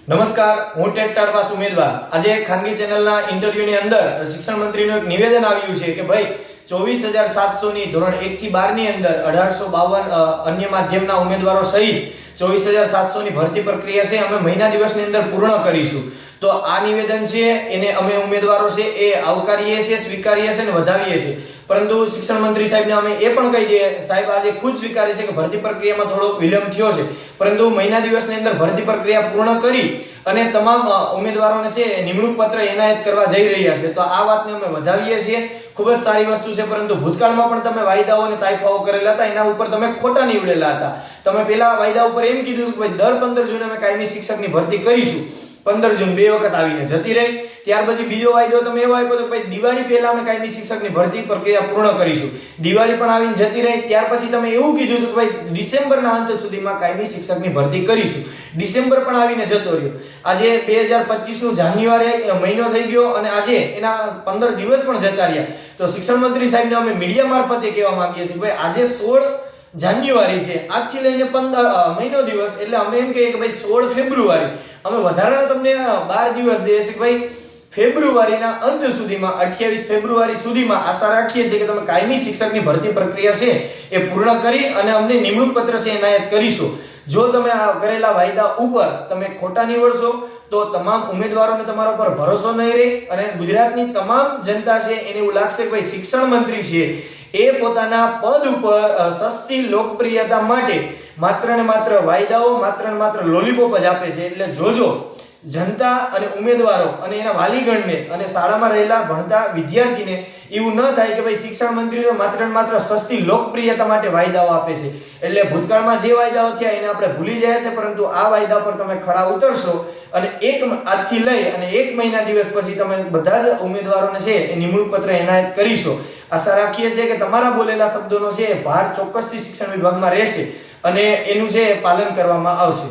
નમસ્કાર, હું ટેટ ટાળવાસ ઉમેદવાર. આજે ખાનગી ચેનલના ઇન્ટરવ્યુની અંદર શિક્ષણ મંત્રીનું એક નિવેદન આવ્યું છે કે ભાઈ 24,700 ની ધોરણ 1 થી 12 ની અંદર 1852 અન્ય માધ્યમના ઉમેદવારો સહિત 24,700 ની ભરતી પ્રક્રિયા છે અમે મહિના દિવસની અંદર પૂર્ણ કરીશું. તો આ નિવેદન છે એને અમે ઉમેદવારો છે એ આવકારીએ છીએ, સ્વીકારીએ છીએ અને વધાવીએ છીએ. પરંતુ શિક્ષણ મંત્રી સાહેબને અમે એ પણ કહી દઈએ, સાહેબ આજે ખુદ સ્વીકારે છે કે ભરતી પ્રક્રિયામાં થોડો વિલંબ થયો છે, પરંતુ મહિના દિવસની અંદર ભરતી પ્રક્રિયા પૂર્ણ કરી અને તમામ ઉમેદવારોને છે નિમણૂક પત્ર એનાયત કરવા જઈ રહ્યા છે. તો આ વાતને અમે વધાવીએ છીએ. ખૂબ જ સારી વસ્તુ છે, પરંતુ ભૂતકાળમાં પણ તમે વાયદાઓ અને તાઇફાઓ કરેલા હતા, એના ઉપર તમે ખોટા નીવડેલા હતા. તમે પેલા વાયદા ઉપર એમ કીધું કે ભાઈ દર 15 જૂને અમે કાયમી શિક્ષકની ભરતી કરીશું. 15 જૂન 2 વખત આવીને જતી રહી. ત્યાર પછી બીજો વાયદો તમે એવો આપ્યો તો ભાઈ દિવાળી પહેલા અમે કાયમી શિક્ષકની ભરતી પ્રક્રિયા પૂર્ણ કરીશું. દિવાળી પણ આવીને જતી રહી. ત્યાર પછી તમે એવું કીધું કે ભાઈ ડિસેમ્બરના અંત સુધીમાં કાયમી શિક્ષકની ભરતી કરીશું. ડિસેમ્બર પણ આવીને જતો રહ્યો. આજે 2025 નું જાન્યુઆરી મહિનો થઈ ગયો અને આજે એના 15 દિવસ પણ જતા રહ્યા. તો શિક્ષણ મંત્રી સાહેબને અમે મીડિયા મારફતે કહેવા માંગીએ છીએ ભાઈ આજે 16 જાન્યુઆરી છે, આજથી લઈને 15 મહિનો દિવસ, એટલે અમે એમ કહીએ કે ભાઈ 16 ફેબ્રુઆરી અમે વધારાના તમને 12 દિવસ દઈએ છીએ કે ભાઈ ફેબ્રુઆરીના અંત સુધીમાં 28 ફેબ્રુઆરી સુધીમાં આશા રાખીએ છીએ કે તમે કાયમી શિક્ષકની ભરતી પ્રક્રિયા છે એ પૂર્ણ કરી અને અમને નિમણૂક પત્ર છે એનાયત કરીશું. જો તમે આ કરેલા વાયદા ઉપર તમે ખોટા નીવડશો તો તમામ ઉમેદવારોને તમારા પર ભરોસો નહીં રહે અને ગુજરાતની તમામ જનતા છે એને એવું લાગશે કે ભાઈ શિક્ષણ મંત્રી છે એ પોતાના પદ ઉપર સસ્તી લોકપ્રિયતા માટે માત્ર ને માત્ર વાયદાઓ, માત્ર ને માત્ર લોલીપોપ જ આપે છે. એટલે જોજો જનતા અને ઉમેદવારો અને એના વાલીગણને અને શાળામાં રહેલા ભણતા વિદ્યાર્થીને એવું ન થાય કે ભાઈ શિક્ષણ મંત્રી તો માત્ર ને માત્ર સસ્તી લોકપ્રિયતા માટે વાયદાઓ આપે છે. એટલે ભૂતકાળમાં જે વાયદાઓ થયા એને આપણે ભૂલી જાય છે, પરંતુ આ વાયદા પર તમે ખરા ઉતરશો અને આજથી લઈ અને 1 મહિના દિવસ પછી તમે બધા જ ઉમેદવારોને છે એ નિમણૂક પત્ર એનાયત કરીશો. આશા રાખીએ છીએ કે તમારા બોલેલા શબ્દોનો છે ભાર ચોક્કસથી શિક્ષણ વિભાગમાં રહેશે અને એનું છે પાલન કરવામાં આવશે.